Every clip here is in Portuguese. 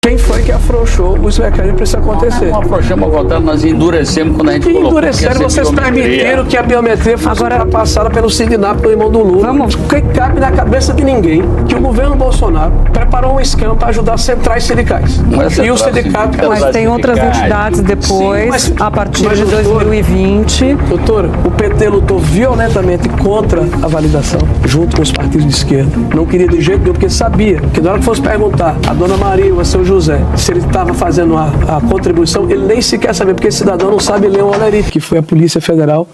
quem foi que afrouxou os mecanismos para isso acontecer. Não afrouxamos, voltando, nós endurecemos quando a gente colocou. Endureceram, vocês permitiram que a biometria fosse ultrapassada pelo Signap do irmão do Lula. Porque cabe na cabeça de ninguém que o governo Bolsonaro preparou um esquema para ajudar centrais sindicais. E o sindicato... Mas tem outras entidades depois, sim, a partir de 2020. Doutora, o PT lutou violentamente contra a validação, junto com os partidos de esquerda. Não queria de jeito nenhum, porque sabia que na hora que fosse perguntar a dona Maria ou a seu José se ele estava fazendo a contribuição, ele nem sequer sabia, porque esse cidadão não sabe ler um olerite, que foi a Polícia Federal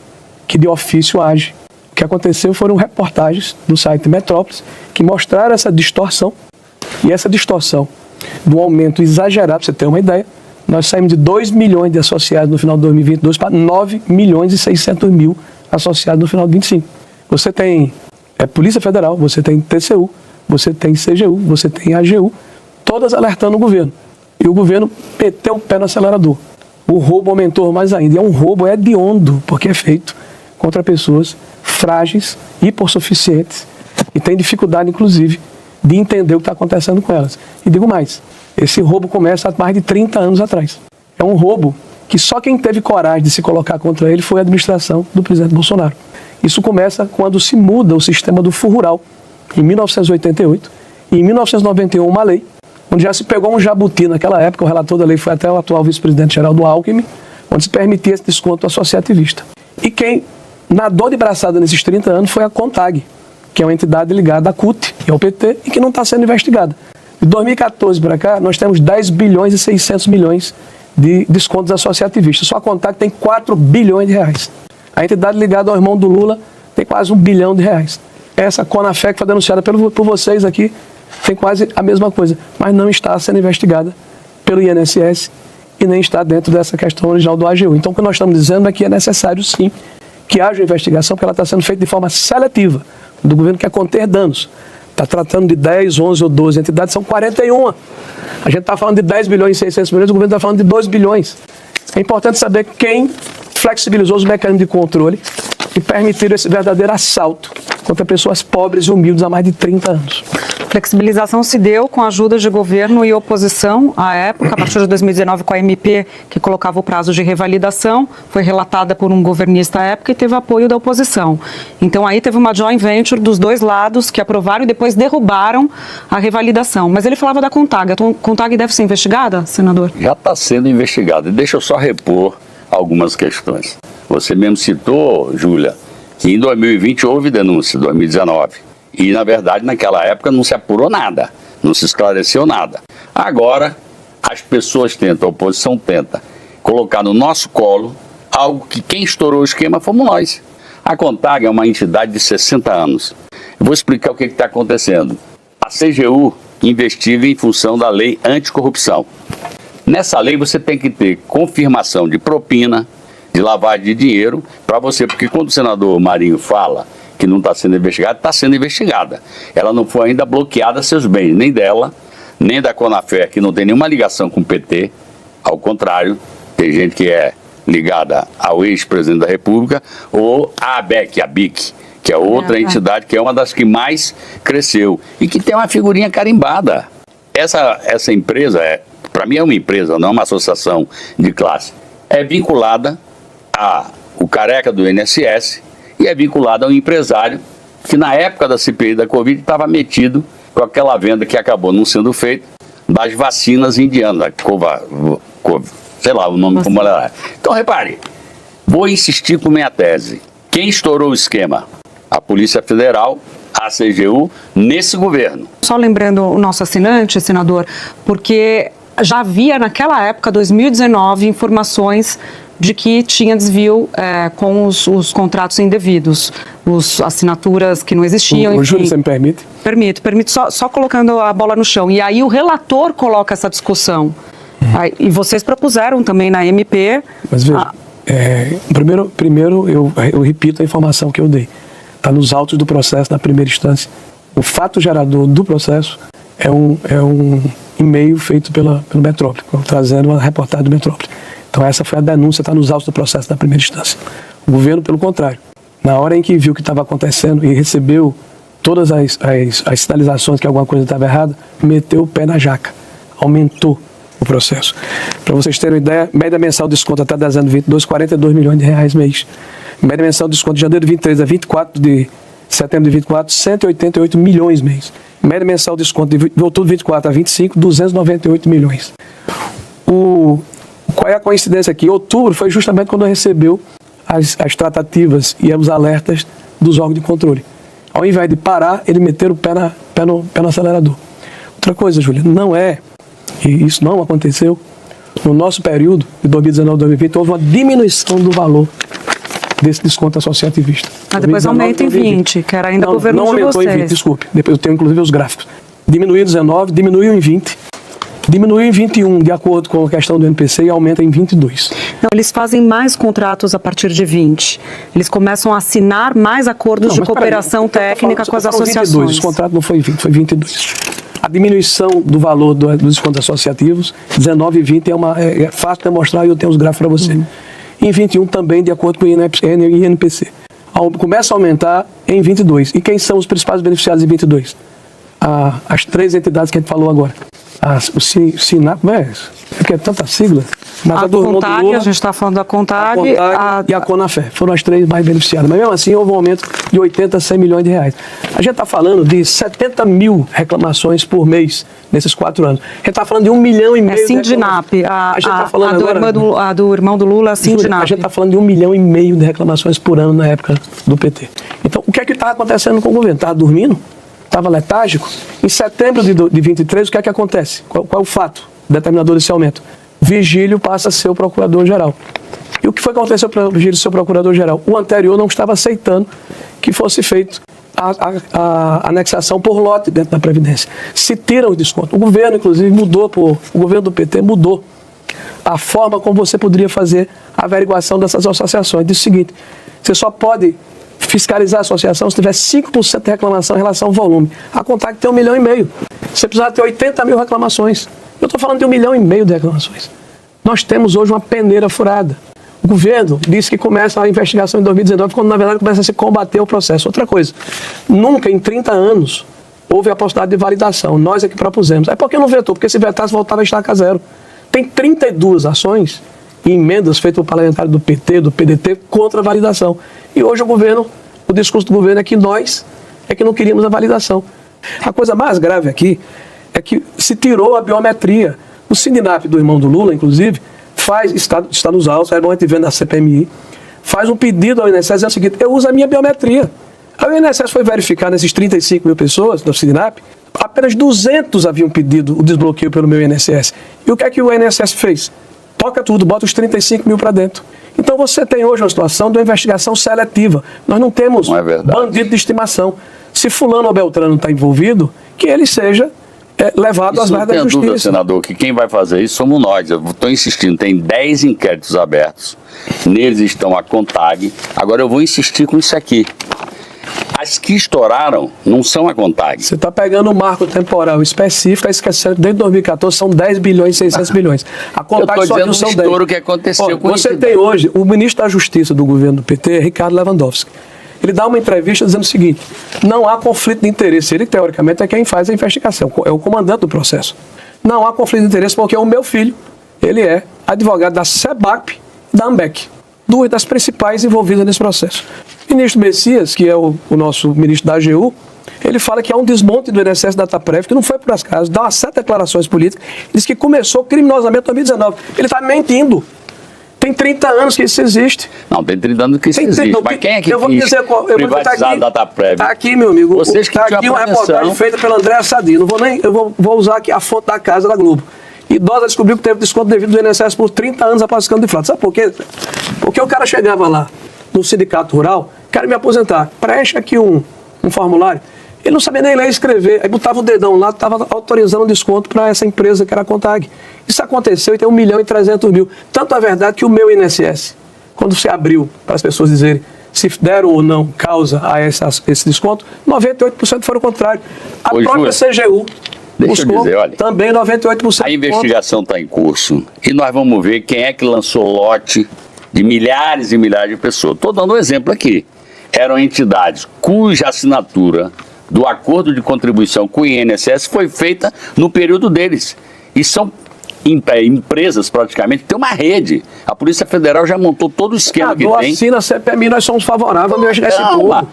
que de ofício age. O que aconteceu foram reportagens do site Metrópolis que mostraram essa distorção, e essa distorção do aumento exagerado, para você ter uma ideia, nós saímos de 2 milhões de associados no final de 2022 para 9 milhões e 600 mil associados no final de 2025. Você tem Polícia Federal, você tem TCU, você tem CGU, você tem AGU, todas alertando o governo. E o governo meteu o pé no acelerador. O roubo aumentou mais ainda. E é um roubo hediondo, porque é feito contra pessoas frágeis, hipossuficientes, e tem dificuldade, inclusive, de entender o que está acontecendo com elas. E digo mais, esse roubo começa há mais de 30 anos atrás. É um roubo que só quem teve coragem de se colocar contra ele foi a administração do presidente Bolsonaro. Isso começa quando se muda o sistema do Fundo Rural, em 1988, e em 1991 uma lei, onde já se pegou um jabuti naquela época, o relator da lei foi até o atual vice-presidente Geraldo Alckmin, onde se permitia esse desconto associativista. E quem nadou de braçada nesses 30 anos foi a CONTAG, que é uma entidade ligada à CUT e ao PT e que não está sendo investigada. De 2014 para cá, nós temos 10 bilhões e 600 milhões de descontos associativistas. Só a CONTAG tem 4 bilhões de reais. A entidade ligada ao irmão do Lula tem quase 1 bilhão de reais. Essa CONAFE, que foi denunciada por vocês aqui, tem quase a mesma coisa, mas não está sendo investigada pelo INSS e nem está dentro dessa questão original do AGU. Então, o que nós estamos dizendo é que é necessário, sim, que haja investigação, porque ela está sendo feita de forma seletiva. Do governo quer conter danos. Está tratando de 10, 11 ou 12 entidades, são 41. A gente está falando de 10 bilhões e 600 milhões, o governo está falando de 2 bilhões. É importante saber quem flexibilizou os mecanismos de controle e permitiram esse verdadeiro assalto contra pessoas pobres e humildes há mais de 30 anos. Flexibilização se deu com a ajuda de governo e oposição à época, a partir de 2019 com a MP, que colocava o prazo de revalidação, foi relatada por um governista à época e teve apoio da oposição. Então aí teve uma joint venture dos dois lados que aprovaram e depois derrubaram a revalidação. Mas ele falava da CONTAG. A CONTAG deve ser investigada, senador? Já está sendo investigada. Deixa eu só repor algumas questões. Você mesmo citou, Júlia, que em 2020 houve denúncia, 2019. E, na verdade, naquela época não se apurou nada, não se esclareceu nada. Agora, as pessoas tentam, a oposição tenta, colocar no nosso colo algo que quem estourou o esquema fomos nós. A CONTAG é uma entidade de 60 anos. Eu vou explicar o que está acontecendo. A CGU investiga em função da lei anticorrupção. Nessa lei você tem que ter confirmação de propina, de lavagem de dinheiro, para você, porque quando o senador Marinho fala que não está sendo investigada, está sendo investigada. Ela não foi ainda bloqueada seus bens, nem dela, nem da CONAFE, que não tem nenhuma ligação com o PT, ao contrário, tem gente que é ligada ao ex-presidente da República, ou a ABEC, a BIC, que é outra entidade, que é uma das que mais cresceu, e que tem uma figurinha carimbada. Essa empresa, para mim é uma empresa, não é uma associação de classe, é vinculada ao careca do INSS, e é vinculado a um empresário que na época da CPI da Covid estava metido com aquela venda que acabou não sendo feita das vacinas indianas, sei lá o nome como ela é. Então repare, vou insistir com minha tese. Quem estourou o esquema? A Polícia Federal, a CGU, nesse governo. Só lembrando o nosso assinante, senador, porque já havia naquela época, 2019, informações de que tinha desvio com os contratos indevidos, as assinaturas que não existiam. O Júlio, você me permite? Permite, só colocando a bola no chão. E aí o relator coloca essa discussão. E vocês propuseram também na MP... Mas veja, primeiro eu repito a informação que eu dei. Está nos autos do processo, na primeira instância. O fato gerador do processo é um e-mail feito pelo Metrópole, trazendo uma reportagem do Metrópole. Então essa foi a denúncia, está nos autos do processo da primeira instância. O governo, pelo contrário, na hora em que viu o que estava acontecendo e recebeu todas as sinalizações que alguma coisa estava errada, meteu o pé na jaca. aumentou o processo. Para vocês terem uma ideia, média mensal de desconto até dezembro de 22, 42 milhões de reais mês. Média mensal de desconto de janeiro de 23 a 24 de setembro de 24, 188 milhões mês. Média mensal de desconto de outubro de 24 a 25, 298 milhões. Qual é a coincidência aqui? Outubro foi justamente quando recebeu as tratativas e os alertas dos órgãos de controle. Ao invés de parar, ele meter o pé no acelerador. Outra coisa, Júlia, e isso não aconteceu, no nosso período, de 2019 a 2020, houve uma diminuição do valor desse desconto associativista. Mas depois aumenta em 20, que era ainda governo de vocês. Não aumentou em 20, desculpe. Depois eu tenho inclusive os gráficos. Diminuiu em 19, diminuiu em 20, diminuiu em 21, de acordo com a questão do NPC, e aumenta em 22. Não, eles fazem mais contratos a partir de 20. Eles começam a assinar mais acordos de cooperação técnica com as associações. 22, esse contrato não foi 20, foi 22. A diminuição do valor dos descontos associativos, 19 e 20, é fácil de demonstrar e eu tenho os gráficos para você. Em 21 também, de acordo com o INPC. Começa a aumentar em 22. E quem são os principais beneficiados em 22? As 3 entidades que a gente falou agora. O SINAP, porque é tanta sigla. Mas a do CONTAG, Lula, a gente está falando da CONTAG, e a CONAFE. Foram as 3 mais beneficiadas. Mas mesmo assim houve um aumento de 80 a 100 milhões de reais. A gente está falando de 70 mil reclamações por mês nesses 4 anos. A gente está falando de 1,5 milhão de Sindinap. A do irmão do Lula, a Sindinap. A gente está falando de 1,5 milhão de reclamações por ano na época do PT. Então, o que é que estava acontecendo com o governo? Estava dormindo? Estava letárgico? Em setembro de 23, o que é que acontece? Qual é o fato determinador desse aumento? Vigílio passa a ser o procurador-geral. E o que foi que aconteceu para o Vigílio ser o procurador-geral? O anterior não estava aceitando que fosse feito a anexação por lote dentro da Previdência. Se tira o desconto. O governo, inclusive, o governo do PT mudou a forma como você poderia fazer a averiguação dessas associações. Diz o seguinte: você só pode fiscalizar a associação se tiver 5% de reclamação em relação ao volume. A CONTAG tem 1,5 milhão. Você precisa ter 80 mil reclamações. Eu estou falando de 1,5 milhão de reclamações. Nós temos hoje uma peneira furada. O governo disse que começa a investigação em 2019, quando na verdade começa a se combater o processo. Outra coisa, nunca em 30 anos houve a possibilidade de validação. Nós é que propusemos. É porque não vetou, porque se vetasse voltava a estaca zero. Tem 32 ações e emendas feitas por parlamentares do PT, do PDT, contra a validação. E hoje o discurso do governo é que nós é que não queríamos a validação. A coisa mais grave aqui é que se tirou a biometria. O Sindinap do irmão do Lula, inclusive, está nos autos, é bom a gente ver na CPMI, faz um pedido ao INSS dizendo o seguinte: eu uso a minha biometria. Aí o INSS foi verificar nesses 35 mil pessoas do Sindinap, apenas 200 haviam pedido o desbloqueio pelo meu INSS. E o que é que o INSS fez? Toca tudo, bota os 35 mil para dentro. Então você tem hoje uma situação de uma investigação seletiva. Nós não temos bandido de estimação. Se fulano ou beltrano está envolvido, que ele seja levado às varas da justiça. Não tenho dúvida, senador, que quem vai fazer isso somos nós. Eu estou insistindo, tem 10 inquéritos abertos. Neles estão a CONTAG. Agora eu vou insistir com isso aqui. As que estouraram não são a CONTAG. Você está pegando um marco temporal específico, esquecendo que desde 2014 são 10 bilhões e 600 bilhões. A CONTAG só não são 10. O que aconteceu com você tem hoje o ministro da Justiça do governo do PT, Ricardo Lewandowski. Ele dá uma entrevista dizendo o seguinte: não há conflito de interesse. Ele, teoricamente, é quem faz a investigação, é o comandante do processo. Não há conflito de interesse porque o meu filho, ele é advogado da SEBAP, da AMBEC, 2 das principais envolvidas nesse processo. O ministro Messias, que é o nosso ministro da AGU, ele fala que há um desmonte do INSS Dataprev, que não foi por acaso, dá umas 7 declarações políticas, diz que começou criminosamente em 2019. Ele está mentindo. Tem 30 anos que isso existe. Não, tem 30 anos que isso existe. Mas quem é que privatizar a Dataprev? Está aqui, meu amigo. Vocês que está aqui uma reportagem feita pelo André Sadi. Eu vou usar aqui a fonte da casa da Globo. Idosa descobriu que teve desconto devido do INSS por 30 anos após escândalo de fraude. Sabe por quê? Porque o cara chegava lá no sindicato rural, quero me aposentar, preenche aqui um formulário. Ele não sabia nem ler e escrever. Aí botava o dedão lá, estava autorizando um desconto para essa empresa que era a CONTAG. Isso aconteceu e tem 1.300.000. Tanto é verdade que o meu INSS, quando se abriu para as pessoas dizerem se deram ou não causa a esse desconto, 98% foram o contrário. A própria CGU buscou também 98%. A investigação está em curso e nós vamos ver quem é que lançou lote de milhares e milhares de pessoas. Estou dando um exemplo aqui. Eram entidades cuja assinatura do acordo de contribuição com o INSS foi feita no período deles. E são empresas praticamente, tem uma rede. A Polícia Federal já montou todo o esquema que tem. Assina a CPMI, nós somos favoráveis a investigar esse povo.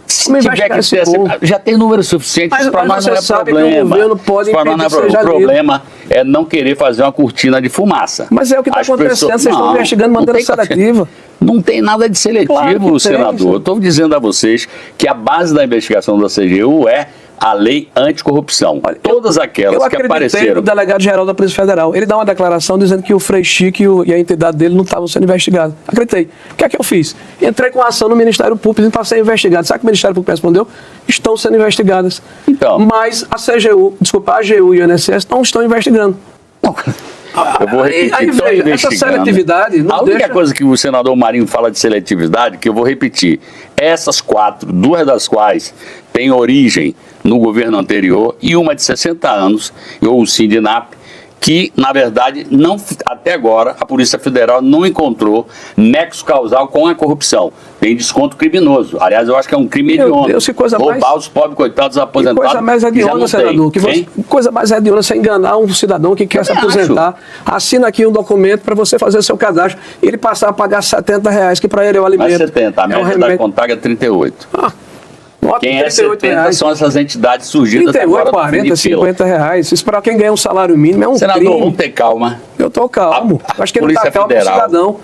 Se tiver que ser, já tem número suficiente, para nós não é problema. O problema é não querer fazer uma cortina de fumaça. Mas é o que está acontecendo, vocês estão investigando de maneira seletiva. Não tem nada de seletivo, claro senador. Eu estou dizendo a vocês que a base da investigação da CGU é a lei anticorrupção. Olha, todas aquelas que apareceram. O delegado-geral da Polícia Federal, ele dá uma declaração dizendo que o Frei Chico e a entidade dele não estavam sendo investigados. Acreditei. O que é que eu fiz? Entrei com ação no Ministério Público para ser investigado. Sabe o que o Ministério Público respondeu? Estão sendo investigadas. Então. Mas a AGU e o INSS não estão investigando. Eu vou repetir, veja, essa seletividade não a única coisa que o senador Marinho fala de seletividade, que eu vou repetir, essas 4, 2 das quais têm origem no governo anterior e uma de 60 anos, ou o Sindinap, que, na verdade, até agora, a Polícia Federal não encontrou nexo causal com a corrupção. Tem desconto criminoso. Aliás, eu acho que é um crime hediondo. Roubar os pobres, coitados, aposentados. Que coisa mais hedionda, senador. Coisa mais hedionda você enganar um cidadão que quer se aposentar. Assina aqui um documento para você fazer seu cadastro e ele passar a pagar R$70, que para ele é o alimento. Mas 70, a média da Contag é 38. Quem é 70 são essas entidades surgidas 38, 40, R$50. Isso para quem ganha um salário mínimo é um senador, crime. Vamos ter calma. Eu estou calmo. Acho que ele não está calmo é o cidadão.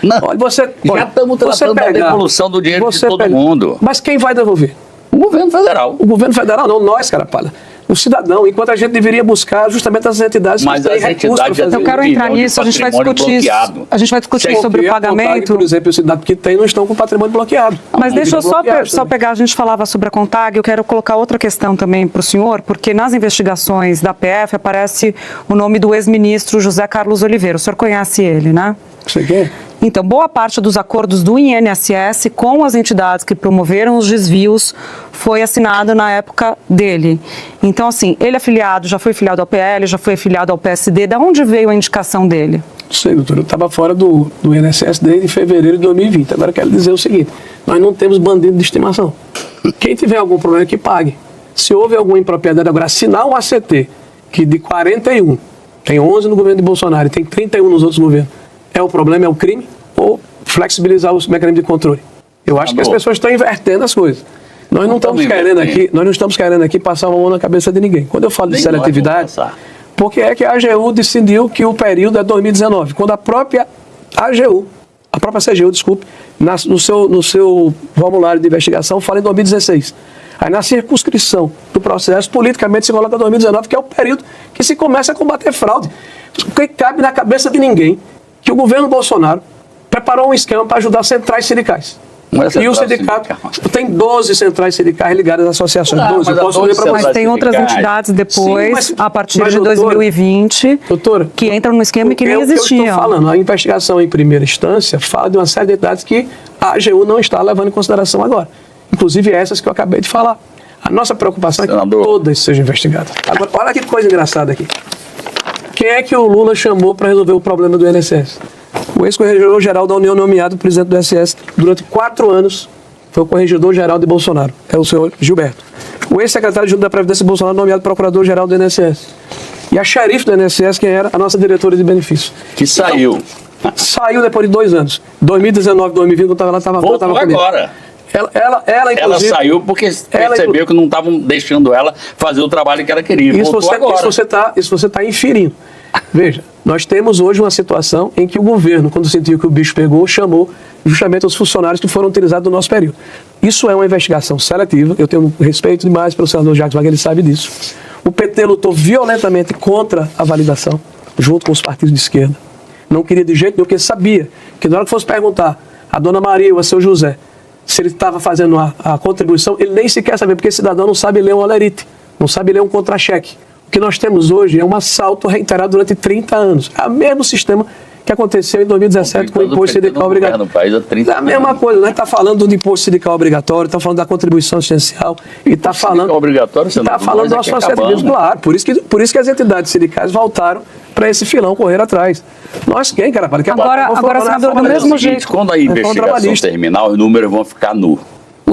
Não, olha, já estamos tratando da devolução do dinheiro de todo mundo. Mas quem vai devolver? O governo federal. O governo federal não, nós, Carapalha. O cidadão, enquanto a gente deveria buscar justamente as entidades que têm recursos para fazer. Eu quero entrar nisso, a gente vai discutir isso. A gente vai discutir sobre o pagamento. Por exemplo, os cidadãos que têm não estão com o patrimônio bloqueado. Mas deixa eu só pegar, a gente falava sobre a Contag, eu quero colocar outra questão também para o senhor, porque nas investigações da PF aparece o nome do ex-ministro José Carlos Oliveira. O senhor conhece ele, né? Você quer? Então, boa parte dos acordos do INSS com as entidades que promoveram os desvios foi assinado na época dele. Então, assim, ele é filiado, já foi filiado ao PL, já foi filiado ao PSD. Da onde veio a indicação dele? Não sei, doutor. Eu estava fora do INSS desde fevereiro de 2020. Agora eu quero dizer o seguinte, nós não temos bandido de estimação. Quem tiver algum problema que pague. Se houve alguma impropriedade, agora assinar um ACT, que de 41, tem 11 no governo de Bolsonaro e tem 31 nos outros governos, é o problema, é o crime, ou flexibilizar os mecanismos de controle? Eu acho que as pessoas estão invertendo as coisas. Nós não estamos querendo aqui passar uma mão na cabeça de ninguém. Quando eu falo de seletividade, porque é que a AGU decidiu que o período é 2019, quando a própria CGU, desculpe, no seu formulário de investigação fala em 2016. Aí na circunscrição do processo, politicamente se coloca 2019, que é o período que se começa a combater fraude. Porque cabe na cabeça de ninguém que o governo Bolsonaro preparou um esquema para ajudar centrais sindicais. E o sindicato tem 12 centrais sindicais ligadas às associações. Não, 12, eu posso ler para mas tem outras entidades depois, a partir de 2020, doutora, que entram no esquema e que nem existiam. Eu estou falando, a investigação em primeira instância fala de uma série de entidades que a AGU não está levando em consideração agora. Inclusive essas que eu acabei de falar. A nossa preocupação é que todas sejam investigadas. Agora, olha que coisa engraçada aqui. Quem é que o Lula chamou para resolver o problema do INSS? O ex-corregedor-geral da União nomeado presidente do INSS durante 4 anos foi o corregedor-geral de Bolsonaro, é o senhor Gilberto. O ex-secretário de da Previdência de Bolsonaro nomeado procurador-geral do INSS. E a xerife do INSS, quem era? A nossa diretora de benefícios. Que saiu. Então, saiu depois de 2 anos. 2019, 2020, quando ela estava voltou agora. Ela saiu porque percebeu que não estavam deixando ela fazer o trabalho que ela queria. Isso você está inferindo. Veja, nós temos hoje uma situação em que o governo, quando sentiu que o bicho pegou, chamou justamente os funcionários que foram utilizados no nosso período. Isso é uma investigação seletiva, eu tenho respeito demais pelo senador Jacques Wagner, ele sabe disso. O PT lutou violentamente contra a validação, junto com os partidos de esquerda. Não queria de jeito nenhum, porque sabia que na hora que fosse perguntar a dona Maria ou a seu José se ele estava fazendo a contribuição, ele nem sequer sabia, porque esse cidadão não sabe ler um olerite, não sabe ler um contra-cheque. O que nós temos hoje é um assalto reiterado durante 30 anos. É o mesmo sistema que aconteceu em 2017 com o imposto sindical obrigatório. É a mesma coisa, nós estamos falando do imposto sindical obrigatório, estamos falando da contribuição assistencial e está falando obrigatório, está falando do associativismo, claro. Por isso que as entidades sindicais voltaram para esse filão correr atrás. Nós quem, cara? Agora, senador, do mesmo jeito. Quando a investigação terminar, os números vão ficar nus.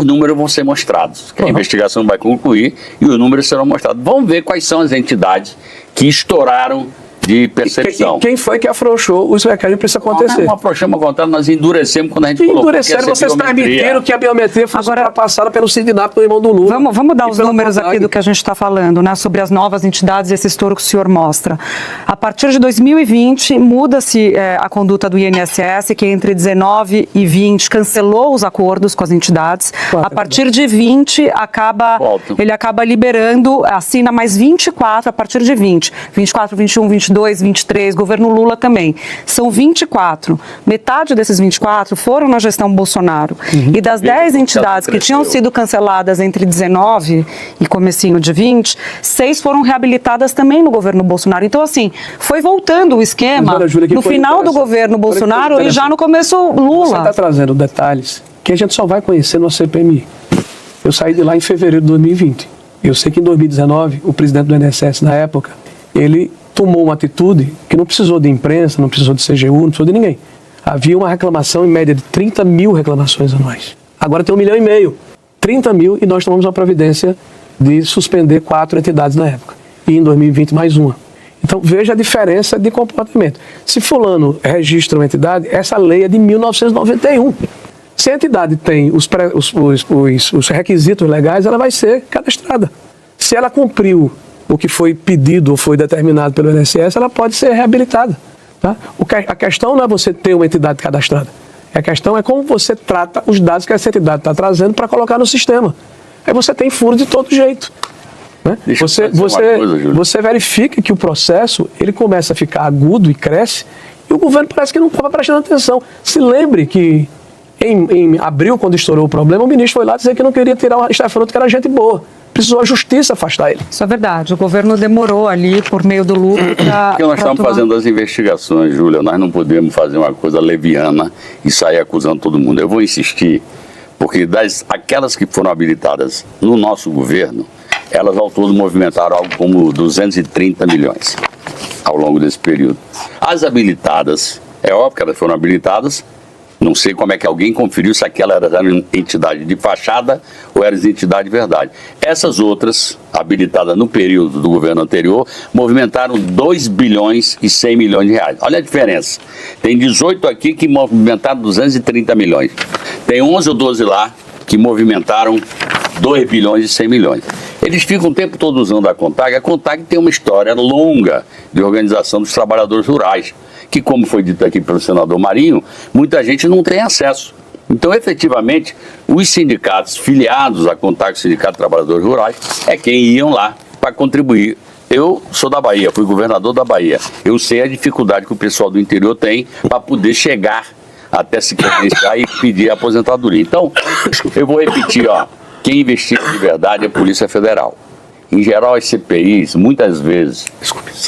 os números vão ser mostrados. Que a investigação vai concluir e os números serão mostrados. Vamos ver quais são as entidades que estouraram de percepção. Quem foi que afrouxou os mecanismos para isso acontecer? Não afrouxamos ao contrário, nós endurecemos quando a gente colocou. Endureceram, vocês permitiram que a biometria fosse ultrapassada pelo Sidnap do irmão do Lula. Vamos dar os números aqui do que a gente está falando, né, sobre as novas entidades e esse estouro que o senhor mostra. A partir de 2020, muda-se a conduta do INSS, que entre 19 e 20 cancelou os acordos com as entidades. A partir de 20, ele acaba liberando, assina mais 24 a partir de 20. 24, 21, 22, 23, governo Lula também. São 24. Metade desses 24 foram na gestão Bolsonaro. E das 10 entidades que tinham sido canceladas entre 19 e comecinho de 20, 6 foram reabilitadas também no governo Bolsonaro. Então, assim, foi voltando o esquema no final do governo Bolsonaro e já no começo Lula. Você está trazendo detalhes que a gente só vai conhecer no CPMI. Eu saí de lá em fevereiro de 2020. Eu sei que em 2019, o presidente do INSS, na época, ele tomou uma atitude que não precisou de imprensa, não precisou de CGU, não precisou de ninguém. Havia uma reclamação em média de 30 mil reclamações anuais. Agora tem 1,5 milhão. 30 mil e nós tomamos a providência de suspender 4 entidades na época. E em 2020 mais uma. Então veja a diferença de comportamento. Se fulano registra uma entidade, essa lei é de 1991. Se a entidade tem os requisitos legais, ela vai ser cadastrada. Se ela cumpriu o que foi pedido ou foi determinado pelo INSS, ela pode ser reabilitada. Tá? A questão não é você ter uma entidade cadastrada. A questão é como você trata os dados que essa entidade está trazendo para colocar no sistema. Aí você tem furo de todo jeito. Né? Você verifica que o processo ele começa a ficar agudo e cresce, e o governo parece que não estava prestando atenção. Se lembre que em abril, quando estourou o problema, o ministro foi lá dizer que não queria tirar o Stefanotto, que era gente boa. Precisou a justiça afastar ele. Isso é verdade. O governo demorou ali, por meio do Lula, para... Porque nós estamos fazendo as investigações, Júlia. Nós não podemos fazer uma coisa leviana e sair acusando todo mundo. Eu vou insistir, porque aquelas que foram habilitadas no nosso governo, elas ao todo movimentaram algo como 230 milhões ao longo desse período. As habilitadas, é óbvio que elas foram habilitadas. Não sei como é que alguém conferiu se aquela era entidade de fachada ou era entidade de verdade. Essas outras, habilitadas no período do governo anterior, movimentaram 2 bilhões e 100 milhões de reais. Olha a diferença. Tem 18 aqui que movimentaram 230 milhões. Tem 11 ou 12 lá que movimentaram 2 bilhões e 100 milhões. Eles ficam o tempo todo usando a CONTAG. A CONTAG tem uma história longa de organização dos trabalhadores rurais, que, como foi dito aqui pelo senador Marinho, muita gente não tem acesso. Então, efetivamente, os sindicatos filiados à CONTAG, Sindicato de Trabalhadores Rurais, é quem iam lá para contribuir. Eu sou da Bahia, fui governador da Bahia. Eu sei a dificuldade que o pessoal do interior tem para poder chegar até se credenciar e pedir a aposentadoria. Então, eu vou repetir, quem investiga de verdade é a Polícia Federal. Em geral, as CPIs, muitas vezes,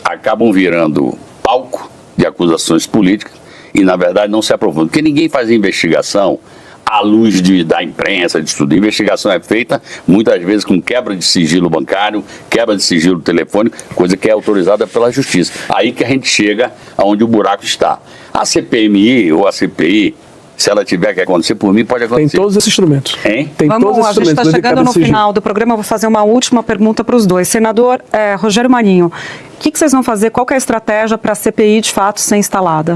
acabam virando palco de acusações políticas e, na verdade, não se aprofundam. Porque ninguém faz investigação à luz da imprensa, de tudo. A investigação é feita, muitas vezes, com quebra de sigilo bancário, quebra de sigilo telefônico, coisa que é autorizada pela Justiça. Aí que a gente chega aonde o buraco está. A CPMI ou a CPI, se ela tiver que acontecer, por mim pode acontecer. Tem todos esses instrumentos. Hein? Tem todos esses a gente está chegando no final do programa, eu vou fazer uma última pergunta para os dois. Senador Rogério Marinho, o que vocês vão fazer? Qual que é a estratégia para a CPI, de fato, ser instalada?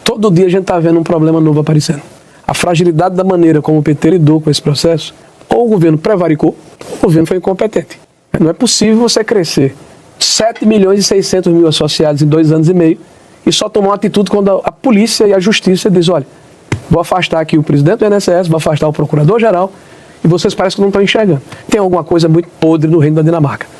Todo dia a gente está vendo um problema novo aparecendo. A fragilidade da maneira como o PT lidou com esse processo, ou o governo prevaricou, ou o governo foi incompetente. Não é possível você crescer 7 milhões e 600 mil associados em 2 anos e meio e só tomar uma atitude quando a polícia e a justiça dizem, olha, vou afastar aqui o presidente do INSS, vou afastar o procurador-geral, e vocês parecem que não estão enxergando. Tem alguma coisa muito podre no reino da Dinamarca.